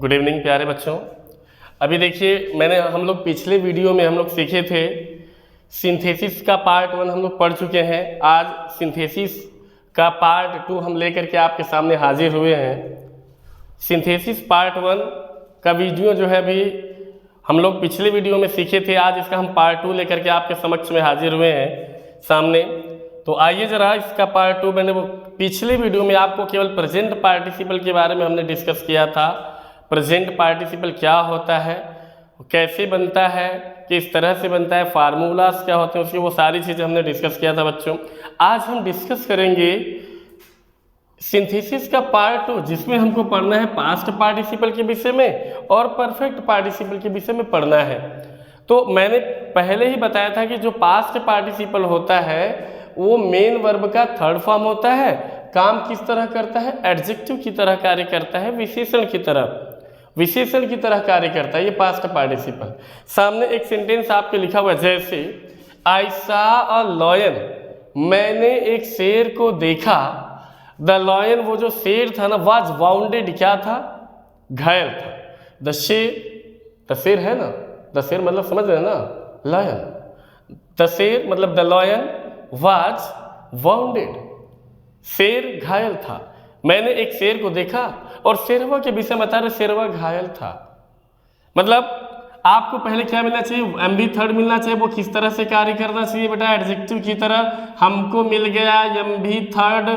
Good evening प्यारे बच्चों। अभी देखिए हम लोग पिछले वीडियो में हम लोग सीखे थे सिंथेसिस का पार्ट 1 हम लोग पढ़ चुके हैं। आज सिंथेसिस का पार्ट 2 हम लेकर के आपके सामने हाजिर हुए हैं। सिंथेसिस पार्ट 1 का वीडियो जो है अभी हम लोग पिछले वीडियो में सीखे थे, आज इसका हम पार्ट 2 लेकर के आपके समक्ष में हाजिर हुए हैं सामने। तो आइए ज़रा इसका पार्ट 2, मैंने वो पिछले वीडियो में आपको केवल प्रेजेंट पार्टिसिपल के बारे में हमने डिस्कस किया था। प्रेजेंट पार्टिसिपल क्या होता है, कैसे बनता है, किस तरह से बनता है, फार्मूलाज क्या होते हैं, उसकी वो सारी चीज़ें हमने डिस्कस किया था बच्चों। आज हम डिस्कस करेंगे सिंथेसिस का पार्ट 2, जिसमें हमको पढ़ना है पास्ट पार्टिसिपल के विषय में और परफेक्ट पार्टिसिपल के विषय में पढ़ना है। तो मैंने पहले ही बताया था कि जो पास्ट पार्टिसिपल होता है वो मेन वर्ब का थर्ड फॉर्म होता है। काम किस तरह करता है? एडजेक्टिव की तरह कार्य करता है, विशेषण की तरह कार्य करता है ये पास्ट पार्टिसिपल। सामने एक सेंटेंस आपके लिखा हुआ है, जैसे आई सॉ अ लायन, मैंने एक शेर को देखा। द लायन, वो जो शेर था ना, वाज वाउंडेड, क्या था? घायल था। द शेर है ना, द शेर मतलब समझ रहे हैं ना, लायन। द शेर मतलब द लायन वाज वाउंडेड, शेर घायल था। मैंने एक शेर को देखा और शेरवा के विषय बता रहे, शेरवा घायल था। मतलब आपको पहले क्या मिलना चाहिए? एमबी थर्ड मिलना चाहिए। वो किस तरह से कार्य करना चाहिए बेटा? एडजेक्टिव की तरह। हमको मिल गया एमबी थर्ड।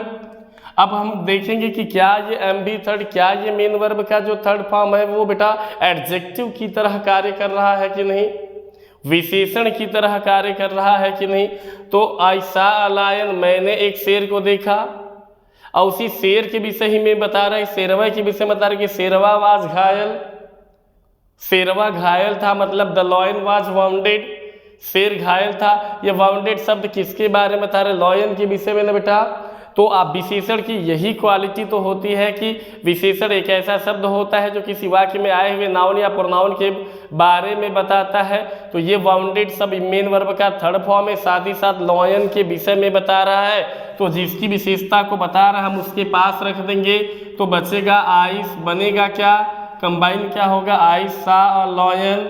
अब हम देखेंगे कि क्या ये एमबी थर्ड, क्या ये मेन वर्ब का जो थर्ड फॉर्म है वो बेटा एडजेक्टिव की तरह कार्य कर रहा है कि नहीं, विशेषण की तरह कार्य कर रहा है कि नहीं। तो आई सॉ अ लायन, मैंने एक शेर को देखा, और उसी शेर के विषय ही में बता रहा है, शेरवा के विषय बता रहा है कि शेरवा वाज घायल, शेरवा घायल था। मतलब द लायन वाज वाउंडेड, शेर घायल था। ये वाउंडेड शब्द किसके बारे में बता रहे? लायन के विषय में ना बेटा। तो आप विशेषण की यही क्वालिटी तो होती है कि विशेषण एक ऐसा शब्द होता है जो किसी वाक्य में आए हुए नाउन या प्रोनाउन के बारे में बताता है। तो ये वाउंडेड शब्द मेन वर्ब का थर्ड फॉर्म है, साथ ही साथ लायन के विषय में बता रहा है। तो जिसकी विशेषता को बता रहा है हम उसके पास रख देंगे, तो बचेगा आइस, बनेगा क्या? कंबाइन क्या होगा? आई सॉ अ लायन,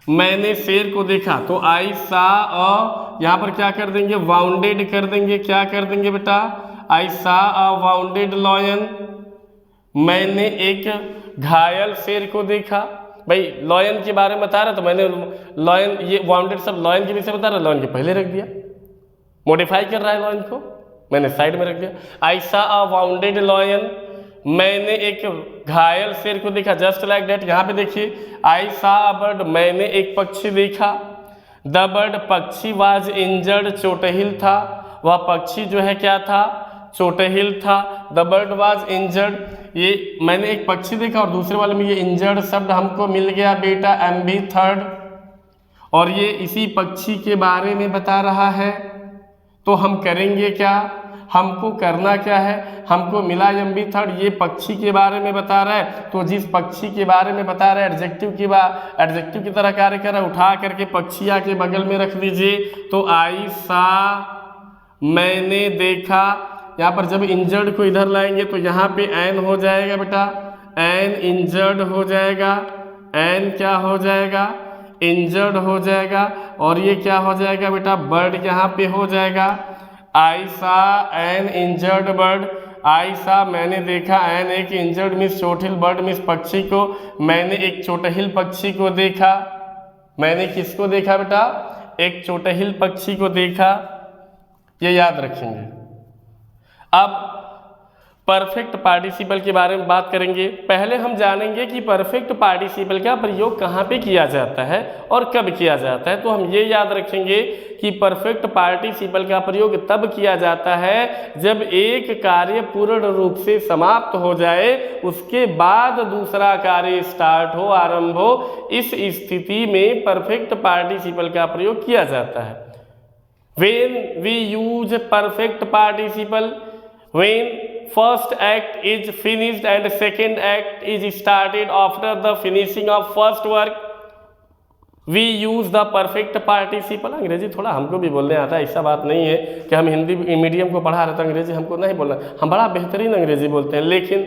मैंने शेर को देखा। तो आई सॉ अ, यहाँ पर क्या कर देंगे? वाउंडेड कर देंगे। क्या कर देंगे बेटा? I saw a wounded lion, मैंने एक घायल शेर को देखा। भाई लायन के बारे में बता रहा, तो मैंने लायन, ये वाउंडेड सब लायन के विषय बता रहा, लायन के पहले रख दिया, मॉडिफाई कर रहा है लायन को, मैंने साइड में रख दिया। I saw a wounded lion, मैंने एक घायल शेर को देखा। Just like that. यहाँ पे देखिए, आई सॉ अ बर्ड, मैंने एक पक्षी देखा। द बर्ड, पक्षी वाज इंजर्ड, चोटहिल था। वह पक्षी जो है क्या था? चोटहिल था। द बर्ड वाज इंजर्ड, ये मैंने एक पक्षी देखा और दूसरे वाले में ये इंजर्ड शब्द हमको मिल गया बेटा एमबी थर्ड, और ये इसी पक्षी के बारे में बता रहा है। तो हम करेंगे क्या? हमको करना क्या है? हमको मिला एमबी थर्ड, ये पक्षी के बारे में बता रहा है। तो जिस पक्षी के बारे में बता रहा है एडजेक्टिव की तरह कार्य कर रहा है, उठा करके पक्षिया के बगल में रख दीजिए। तो आई सॉ, मैंने देखा। यहाँ पर जब इंजर्ड को इधर लाएंगे तो यहाँ पे एन हो जाएगा बेटा, एन इंजर्ड हो जाएगा। एन क्या हो जाएगा? इंजर्ड हो जाएगा। और ये क्या हो जाएगा बेटा? बर्ड यहाँ पे हो जाएगा। I saw an injured bird, I saw मैंने देखा, एन एक इंजर्ड मिस चोटिल बर्ड मिस पक्षी को, मैंने एक चोटहिल पक्षी को देखा। मैंने किसको देखा बेटा? एक चोटहिल पक्षी को देखा। ये याद रखेंगे। अब परफेक्ट पार्टिसिपल के बारे में बात करेंगे। पहले हम जानेंगे कि परफेक्ट पार्टिसिपल का प्रयोग कहाँ पे किया जाता है और कब किया जाता है। तो हम ये याद रखेंगे कि परफेक्ट पार्टिसिपल का प्रयोग तब किया जाता है जब एक कार्य पूर्ण रूप से समाप्त हो जाए, उसके बाद दूसरा कार्य स्टार्ट हो, आरंभ हो। इस स्थिति में परफेक्ट पार्टिसिपल का प्रयोग किया जाता है। When we use perfect participle, when first act is finished and second act is started after the finishing of first work, we use the perfect participle। अंग्रेजी थोड़ा हमको भी बोलने आता है, ऐसा बात नहीं है कि हम हिंदी मीडियम को पढ़ा रहे तो अंग्रेजी हमको नहीं बोलना, हम बड़ा बेहतरीन अंग्रेजी बोलते हैं। लेकिन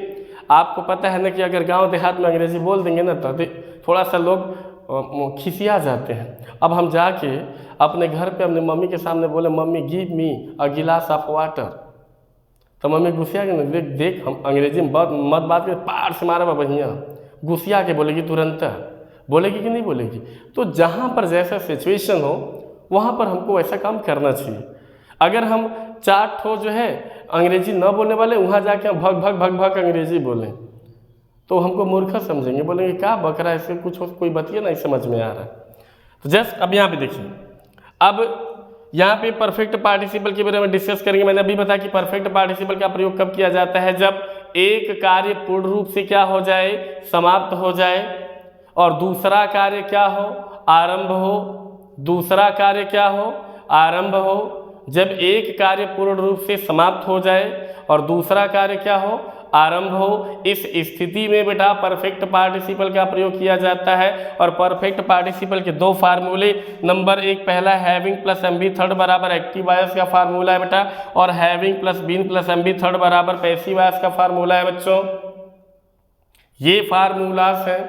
आपको पता है ना कि अगर गांव देहात में अंग्रेजी बोल देंगे ना तो थोड़ा सा लोग खिसिया जाते हैं। अब हम जाके अपने घर पे अपनी मम्मी के सामने बोले मम्मी गिव मी अ गिलास ऑफ वाटर, तो मम्मी गुस्सिया के देख देख हम अंग्रेजी में मत बात कर, पार से मारा बढ़िया, गुस्सिया के बोलेगी तुरंत, बोलेगी कि नहीं बोलेगी। तो जहाँ पर जैसा सिचुएशन हो वहाँ पर हमको ऐसा काम करना चाहिए। अगर हम 4 ठो जो है अंग्रेजी न बोलने वाले वहाँ जाके हम भग भग भग भग अंग्रेजी बोलें तो हमको मूर्ख समझेंगे, बोलेंगे क्या बक रहा है, इससे कुछ कोई बतिया नहीं समझ में आ रहा है। तो जस्ट अब यहाँ पे देखिए, अब यहाँ पे परफेक्ट पार्टिसिपल के बारे में डिस्कस करेंगे। मैंने अभी बताया कि परफेक्ट पार्टिसिपल का प्रयोग कब किया जाता है, जब एक कार्य पूर्ण रूप से क्या हो जाए, समाप्त हो जाए, और दूसरा कार्य क्या हो, आरंभ हो। दूसरा कार्य क्या हो, आरंभ हो। जब एक कार्य पूर्ण रूप से समाप्त हो जाए और दूसरा कार्य क्या हो, आरंभ हो, इस स्थिति में बेटा परफेक्ट पार्टिसिपल का प्रयोग किया जाता है। और परफेक्ट पार्टिसिपल के 2 फार्मूले, नंबर 1 पहला having plus m b third बराबर एक्टिव वॉइस का फार्मूला है बेटा, और having plus been plus m b third बराबर पैसिव वॉइस का फार्मूला है बच्चों। ये फार्मूलास हैं,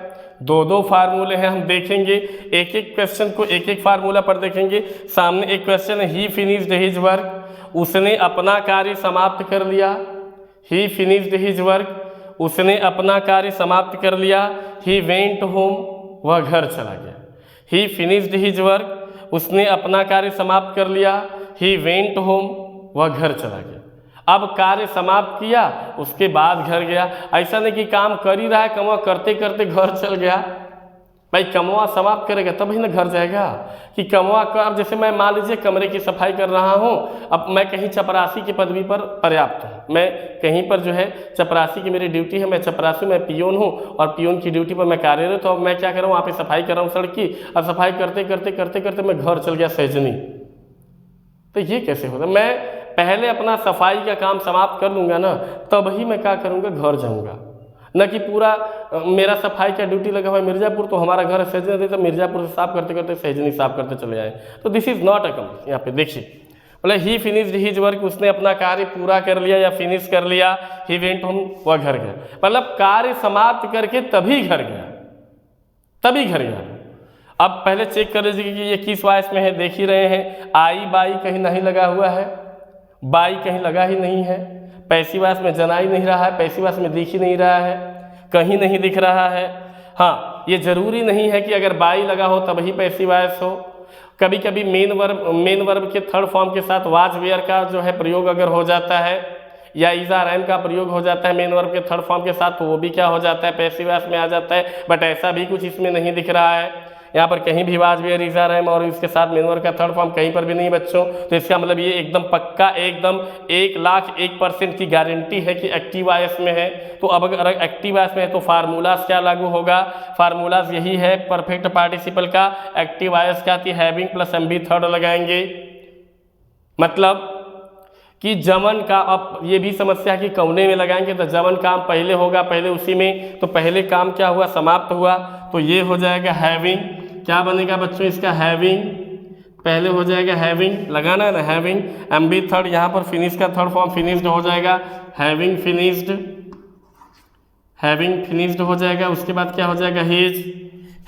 2 फार्मूले हैं। हम देखेंगे एक एक क्वेश्चन को एक एक फार्मूला पर देखेंगे। सामने एक क्वेश्चन है, ही फिनिश्ड हिज वर्क, उसने अपना कार्य समाप्त कर लिया। ही फिनिश्ड हिज वर्क, उसने अपना कार्य समाप्त कर लिया। ही वेंट होम, वह घर चला गया। ही फिनिश्ड हिज वर्क, उसने अपना कार्य समाप्त कर लिया। ही वेंट होम, वह घर चला गया। अब कार्य समाप्त किया उसके बाद घर गया। ऐसा नहीं कि काम कर ही रहा है, कमवा करते करते घर चल गया। भाई कमवा समाप्त करेगा तभी ना घर जाएगा, कि कमवा कर, जैसे मैं मान लीजिए कमरे की सफाई कर रहा हूँ, अब मैं कहीं चपरासी की पदवी पर पर्याप्त हूँ, मैं कहीं पर जो है चपरासी की मेरी ड्यूटी है, मैं चपरासी, मैं पियोन हूँ और पियोन की ड्यूटी पर मैं कार्यरत, तो अब मैं क्या कर रहा हूँ, वहाँ पे सफाई कर रहा हूँ सड़क की, और सफाई करते करते करते करते मैं घर चल गया सहजनी। तो ये कैसे होगा, मैं पहले अपना सफाई का काम समाप्त कर लूँगा ना, तब ही मैं क्या करूँगा, घर जाऊँगा। न कि पूरा मेरा सफाई का ड्यूटी लगा हुआ है मिर्ज़ापुर, तो हमारा घर सहजनी देता, मिर्ज़ापुर से साफ करते करते सहजनी साफ करते चले आए। तो दिस इज़ नॉट अ कम। यहाँ पे देखिए, बोले ही फिनिश्ड हिज वर्क, उसने अपना कार्य पूरा कर लिया या फिनिश कर लिया। ही वेंट होम, वह घर गया, मतलब कार्य समाप्त करके तभी घर गया, तभी घर गया। अब पहले चेक कर लीजिए कि ये किस वॉइस में है, देख ही रहे हैं। आई बाई कहीं नहीं लगा हुआ है, बाई कहीं लगा ही नहीं है। पैसिव वॉइस में जना ही नहीं रहा है, पैसिव वॉइस में दिख ही नहीं रहा है, कहीं नहीं दिख रहा है। हाँ, ये जरूरी नहीं है कि अगर बाई लगा हो तभी पैसिव वॉइस हो। कभी कभी मेन वर्ब के थर्ड फॉर्म के साथ वाज वेयर का जो है प्रयोग अगर हो जाता है, या इज़ा रैम का प्रयोग हो जाता है मेन वर्ब के थर्ड फॉर्म के साथ, तो वो भी क्या हो जाता है, पैसिव वॉइस में आ जाता है। बट ऐसा भी कुछ इसमें नहीं दिख रहा है, यहाँ पर कहीं भी वाज वेयर इज़ा रैम और इसके साथ मेन वर्ब का थर्ड फॉर्म कहीं पर भी नहीं बच्चों। तो इसका मतलब ये एकदम पक्का, एकदम 1,01,000% की गारंटी है कि एक्टिव वॉइस में है। तो अब अगर एक्टिव वॉइस में है तो फार्मूलाज क्या लागू होगा, फार्मूलाज यही है परफेक्ट पार्टिसिपल का। एक्टिव वॉइस क्या थी, having plus m b third लगाएंगे, मतलब कि जमन का, अब ये भी समस्या कि कौने में लगाएंगे, तो जमन काम पहले होगा, पहले उसी में, तो पहले काम क्या हुआ, समाप्त हुआ, तो ये हो जाएगा हैविंग। क्या बनेगा बच्चों इसका, हैविंग, पहले हो जाएगा हैविंग, लगाना है ना हैविंग, एम बी थर्ड, यहाँ पर फिनिश का थर्ड फॉर्म फिनिश्ड हो जाएगा, हैविंग फिनिश्ड, हैविंग फिनिश्ड हो जाएगा। उसके बाद क्या हो जाएगा, his,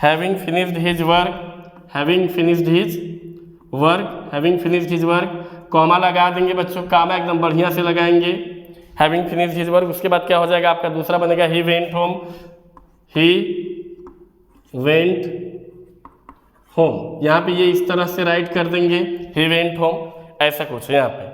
having finished his work, having finished his work, having finished his work, comma लगा देंगे बच्चों, कॉमा एकदम बढ़िया से लगाएंगे, हैविंग फिनिश्ड हिज वर्क। उसके बाद क्या हो जाएगा आपका दूसरा बनेगा, he went home, he went home. यहाँ पे ये इस तरह से राइट कर देंगे, ही वेंट होम, ऐसा कुछ यहाँ पे।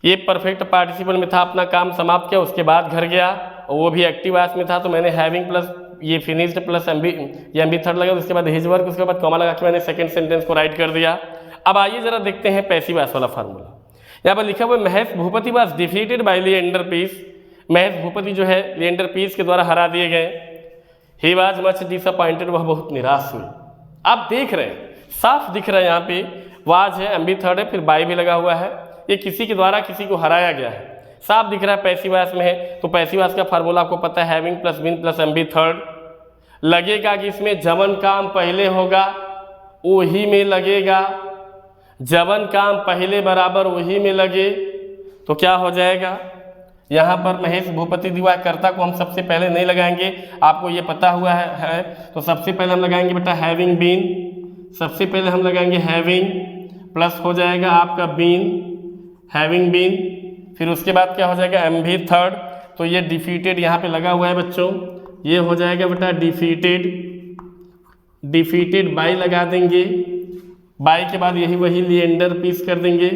ये परफेक्ट पार्टिसिपल में था, अपना काम समाप्त किया उसके बाद घर गया, वो भी एक्टिव वॉइस में था, तो मैंने हैविंग प्लस ये finished plus m b third लगा, उसके बाद हिज वर्क, उसके बाद कॉमा लगा के मैंने सेकंड सेंटेंस को राइट कर दिया। अब आइए जरा देखते हैं पैसिव वॉइस वाला फार्मूला। यहाँ पर लिखा हुआ, Mahesh Bhupathi was defeated by Leander Paes, Mahesh Bhupathi जो है लिएंडर पीस के द्वारा हरा दिए गए। ही वाज मच डिसअपॉइंटेड, वह बहुत निराश हुई। आप देख रहे हैं, साफ दिख रहा है यहाँ पे वाज है, एम बी थर्ड है, फिर बाई भी लगा हुआ है, ये किसी के द्वारा किसी को हराया गया है, साफ दिख रहा है पैसिव वॉइस में है। तो पैसिव वॉइस का फार्मूला आपको पता है, having plus been plus m b third. लगेगा कि इसमें जमन काम पहले होगा, वही में लगेगा, जमन काम पहले बराबर वही में लगे, तो क्या हो जाएगा, यहाँ पर महेश भूपति दिवा कर्ता को हम सबसे पहले नहीं लगाएंगे, आपको ये पता हुआ है। तो सबसे पहले हम लगाएंगे बेटा हैविंग बीन, सबसे पहले हम लगाएंगे हैविंग, प्लस हो जाएगा आपका बीन, हैविंग बीन, फिर उसके बाद क्या हो जाएगा एमवी थर्ड। तो ये डिफीटेड यहाँ पे लगा हुआ है बच्चों, ये हो जाएगा बेटा डिफीटेड, डिफीटेड बाय लगा देंगे, बाय के बाद यही वही लिएंडर पीस कर देंगे,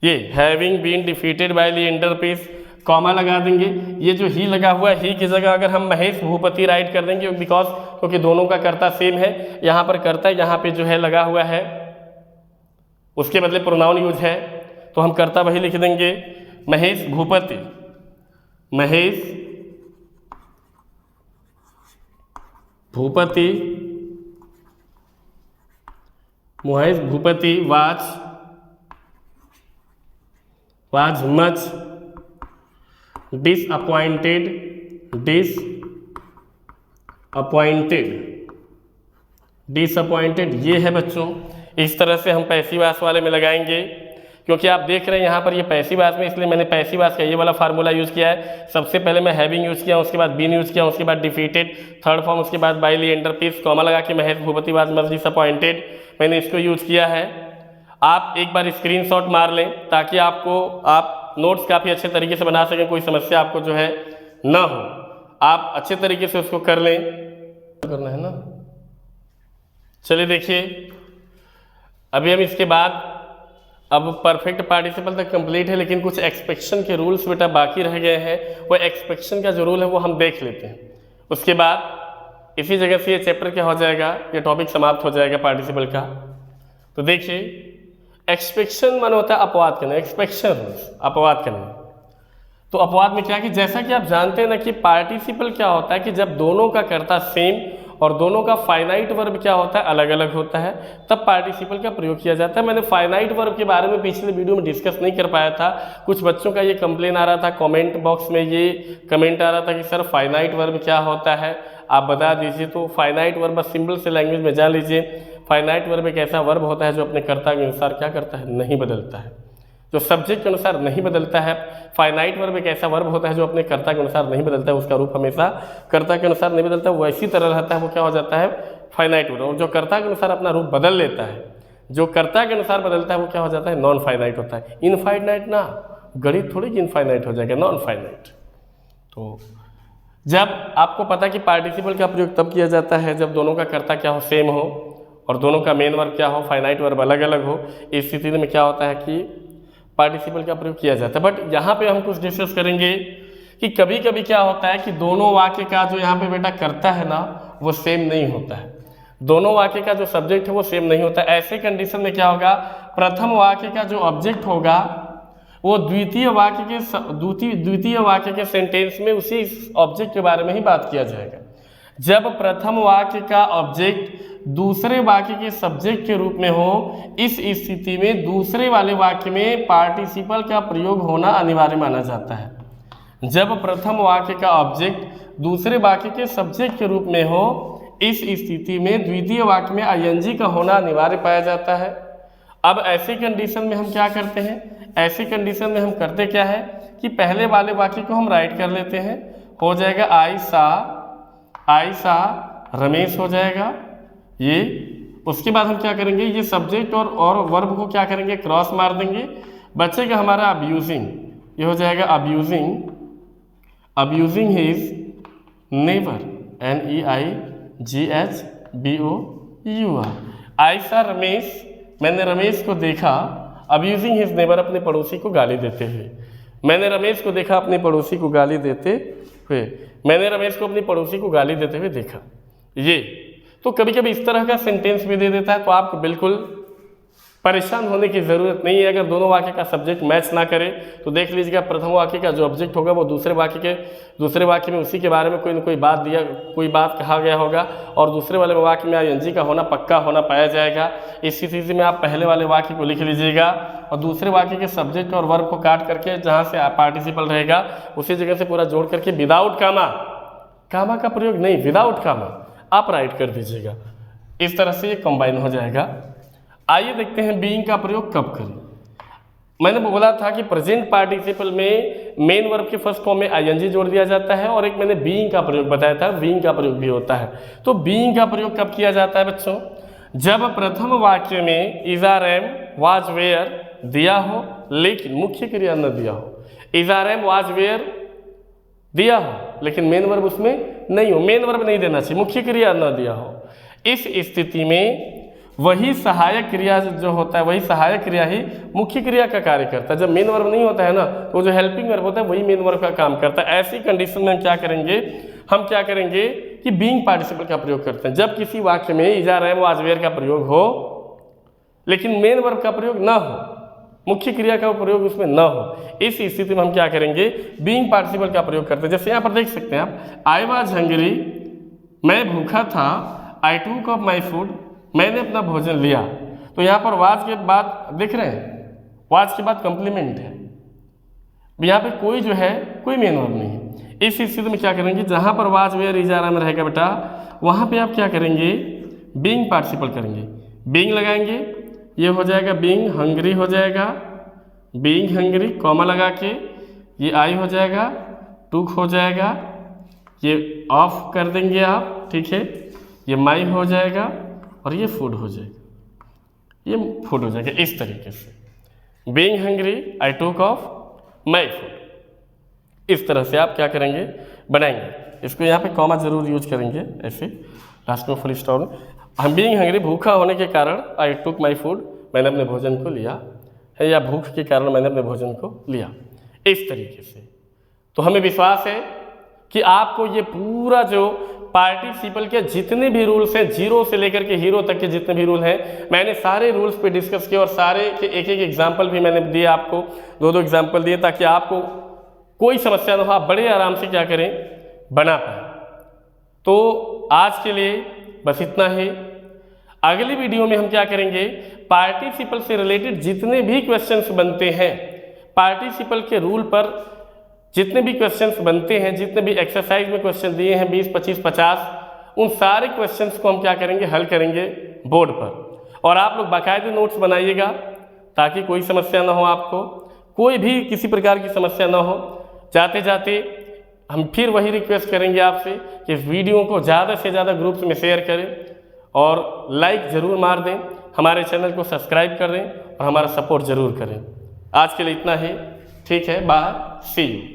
ये having been defeated by Leander Paes, comma लगा देंगे। ये जो ही लगा हुआ है, ही की जगह अगर हम महेश भूपति राइट कर देंगे, बिकॉज क्योंकि दोनों का कर्ता सेम है, यहाँ पर कर्ता यहाँ पे जो है लगा हुआ है, उसके बदले प्रोनाउन यूज है, तो हम कर्ता वही लिख देंगे Mahesh Bhupathi, Mahesh Bhupathi, Mahesh Bhupathi was much disappointed ये है बच्चों। इस तरह से हम पैसिव वॉइस वाले में लगाएंगे, क्योंकि आप देख रहे हैं यहाँ पर ये पैसिव वॉइस में, इसलिए मैंने पैसिव वॉइस का ये वाला फार्मूला यूज़ किया है। सबसे पहले मैं हैविंग यूज़ किया, उसके बाद बीन यूज़ किया, उसके बाद डिफीटेड थर्ड फॉर्म, उसके बाद बाय लिएंडर पीस, कॉमा लगा के Mahesh Bhupathi was much disappointed, मैंने इसको यूज़ किया है। आप एक बार स्क्रीनशॉट मार लें ताकि आप नोट्स काफ़ी अच्छे तरीके से बना सकें, कोई समस्या आपको जो है ना हो, आप अच्छे तरीके से उसको कर लें, करना है ना। चलिए देखिए, अभी हम इसके बाद अब परफेक्ट पार्टिसिपल तक कंप्लीट है, लेकिन कुछ एक्सपेक्शन के रूल्स बेटा बाकी रह गए हैं। वो एक्सपेक्शन का जो रूल है वो हम देख लेते हैं, उसके बाद इसी जगह से ये चैप्टर क्या हो जाएगा, ये टॉपिक समाप्त हो जाएगा पार्टिसिपल का। तो देखिए, एक्सपेक्शन माने होता है अपवाद करना, एक्सपेक्शन रूल्स अपवाद करना। तो अपवाद में क्या कि जैसा कि आप जानते हैं ना कि पार्टिसिपल क्या होता है कि जब दोनों का कर्ता सेम और दोनों का फाइनाइट वर्ब क्या होता है अलग अलग होता है, तब पार्टिसिपल का प्रयोग किया जाता है। मैंने फाइनाइट वर्ब के बारे में पिछले वीडियो में डिस्कस नहीं कर पाया था। कुछ बच्चों का ये कंप्लेन आ रहा था, कमेंट बॉक्स में ये कमेंट आ रहा था कि सर फाइनाइट वर्ब क्या होता है, आप बता दीजिए। तो फाइनाइट वर्ब बस सिंपल से लैंग्वेज में जान लीजिए, फाइनाइट वर्ब एक ऐसा वर्ब होता है जो अपने कर्ता के अनुसार क्या करता है, नहीं बदलता है, जो सब्जेक्ट के अनुसार नहीं बदलता है। फाइनाइट वर्ब एक ऐसा वर्ब होता है जो अपने कर्ता के अनुसार नहीं बदलता है, उसका रूप हमेशा कर्ता के अनुसार नहीं बदलता है, वैसी तरह रहता है, वो क्या हो जाता है फाइनाइट वर्ब। और जो कर्ता के अनुसार अपना रूप बदल लेता है, जो कर्ता के अनुसार बदलता है, वो क्या हो जाता है नॉन फाइनाइट होता है। इनफाइनाइट ना, गणित थोड़ी कि इनफाइनाइट हो जाएगा, नॉन फाइनाइट। तो जब आपको पता कि पार्टिसिपल का प्रयोग तब किया जाता है जब दोनों का कर्ता क्या हो सेम हो और दोनों का मेन वर्ब क्या हो फाइनाइट वर्ब अलग अलग हो, इस स्थिति में क्या होता है कि पार्टिसिपल का प्रयोग किया जाता है। बट यहाँ पे हम कुछ डिस्कस करेंगे कि कभी कभी क्या होता है कि दोनों वाक्य का जो यहाँ पे बेटा कर्ता है ना वो सेम नहीं होता है, दोनों वाक्य का जो सब्जेक्ट है वो सेम नहीं होता है। ऐसे कंडीशन में क्या होगा, प्रथम वाक्य का जो ऑब्जेक्ट होगा वो द्वितीय वाक्य के सेंटेंस में उसी ऑब्जेक्ट के बारे में ही बात किया जाएगा। जब प्रथम वाक्य का ऑब्जेक्ट दूसरे वाक्य के सब्जेक्ट के रूप में हो, इस स्थिति में दूसरे वाले वाक्य में पार्टिसिपल का प्रयोग होना अनिवार्य माना जाता है। जब प्रथम वाक्य का ऑब्जेक्ट दूसरे वाक्य के सब्जेक्ट के रूप में हो, इस स्थिति में द्वितीय वाक्य में आईएनजी का होना अनिवार्य पाया जाता है। अब ऐसी कंडीशन में हम क्या करते हैं, ऐसी कंडीशन में हम करते क्या है कि पहले वाले वाक्य को हम राइट कर लेते हैं, हो जाएगा आई सा रमेश हो जाएगा ये। उसके बाद हम क्या करेंगे, ये सब्जेक्ट और वर्ब को क्या करेंगे, क्रॉस मार देंगे, बचेगा हमारा अब्यूजिंग, ये हो जाएगा अब्यूजिंग हिज नेबर, NEIGHBOUR। आई सा रमेश, मैंने रमेश को देखा, अब्यूजिंग हिज नेबर अपने पड़ोसी को गाली देते हुए, मैंने रमेश को देखा अपने पड़ोसी को गाली देते हुए, मैंने रमेश को अपनी पड़ोसी को गाली देते हुए देखा। ये तो कभी कभी इस तरह का सेंटेंस भी दे देता है, तो आपको बिल्कुल परेशान होने की ज़रूरत नहीं है। अगर दोनों वाक्य का सब्जेक्ट मैच ना करे तो देख लीजिएगा प्रथम वाक्य का जो ऑब्जेक्ट होगा वो दूसरे वाक्य में उसी के बारे में कोई न कोई बात कहा गया होगा और दूसरे वाले वाक्य में आईएनजी का होना पक्का होना पाया जाएगा। इस स्थिति में आप पहले वाले वाक्य को लिख लीजिएगा और दूसरे वाक्य के सब्जेक्ट और वर्ब को काट करके जहाँ से पार्टिसिपल रहेगा उसी जगह से पूरा जोड़ करके विदाउट कामा का प्रयोग नहीं, विदाउट कामा आप राइट कर दीजिएगा। इस तरह से ये कंबाइन हो जाएगा। आइए देखते हैं बीइंग का प्रयोग कब करें। मैंने बोला था कि प्रेजेंट पार्टिसिपल में मेन वर्ब के फर्स्ट फॉर्म में आईएनजी जोड़ दिया जाता है, और एक मैंने बीइंग का प्रयोग बताया था, बीइंग का प्रयोग भी होता है। तो बीइंग का प्रयोग कब किया जाता है बच्चों? जब प्रथम वाक्य में is are am was were दिया हो लेकिन मुख्य क्रिया न दिया हो। Is are am was were दिया हो लेकिन मेन वर्ब उसमें नहीं हो, मेन वर्ब नहीं देना चाहिए, मुख्य क्रिया न दिया हो। इस स्थिति में वही सहायक क्रिया जो होता है, वही सहायक क्रिया ही मुख्य क्रिया का कार्य करता है। जब मेन वर्ब नहीं होता है ना, तो जो हेल्पिंग वर्ब होता है वही मेन वर्ब का काम करता है। ऐसी कंडीशन में हम क्या करेंगे कि बीइंग पार्टिसिपल का प्रयोग करते हैं। जब किसी वाक्य में is are am was were का प्रयोग हो लेकिन मेन वर्ब का प्रयोग ना हो, मुख्य क्रिया का प्रयोग उसमें न हो, इस स्थिति में हम क्या करेंगे? बीइंग पार्टिसिपल का प्रयोग करते हैं। जैसे यहाँ पर देख सकते हैं आप, आई वाज हंग्री, मैं भूखा था, आई टूक अप माई फूड, मैंने अपना भोजन लिया। तो यहाँ पर वाज के बाद देख रहे हैं, वाज के बाद कंप्लीमेंट है, यहाँ पे कोई जो है कोई मेन वर्ब नहीं है। इस स्थिति में क्या करेंगे? जहाँ पर was were is are am रहेगा बेटा, वहाँ पे आप क्या करेंगे? बीइंग पार्टिसिपल करेंगे, बीइंग लगाएंगे, ये हो जाएगा बीइंग हंग्री हो जाएगा, बीइंग हंग्री कॉमा लगा के, ये आई हो जाएगा, टूक हो जाएगा, ये ऑफ कर देंगे आप, ठीक है, ये माई हो जाएगा और ये फूड हो जाएगा, ये फूड हो जाएगा। इस तरीके से बीइंग हंग्री, आई टूक ऑफ माई फूड, इस तरह से आप क्या करेंगे? बनाएंगे। इसको यहाँ पे कॉमा जरूर यूज करेंगे, ऐसे लास्ट में फुल स्टॉप। हम बीइंग हंग्री, भूखा होने के कारण, आई टुक माई फूड, मैंने अपने भोजन को लिया है, या भूख के कारण मैंने अपने भोजन को लिया, इस तरीके से। तो हमें विश्वास है कि आपको ये पूरा जो पार्टिसिपल के जितने भी रूल्स हैं, जीरो से लेकर के हीरो तक के जितने भी रूल हैं, मैंने सारे रूल्स पे डिस्कस किए और सारे के एक एक एग्जाम्पल भी मैंने दिए आपको, दो एग्जाम्पल दिए, ताकि आपको कोई समस्या ना हो, आप बड़े आराम से क्या करें? बना पाए। तो आज के लिए बस इतना ही। अगली वीडियो में हम क्या करेंगे? पार्टिसिपल से रिलेटेड जितने भी क्वेश्चंस बनते हैं, पार्टिसिपल के रूल पर जितने भी क्वेश्चंस बनते हैं, जितने भी एक्सरसाइज में क्वेश्चन दिए हैं 20, 25, 50, उन सारे क्वेश्चंस को हम क्या करेंगे? हल करेंगे बोर्ड पर। और आप लोग बाकायदे नोट्स बनाइएगा ताकि कोई समस्या ना हो, आपको कोई भी किसी प्रकार की समस्या ना हो। जाते जाते हम फिर वही रिक्वेस्ट करेंगे आपसे कि इस वीडियो को ज़्यादा से ज़्यादा ग्रुप्स में शेयर करें और लाइक ज़रूर मार दें, हमारे चैनल को सब्सक्राइब कर दें और हमारा सपोर्ट ज़रूर करें। आज के लिए इतना ही, ठीक है, बाय, सी यू।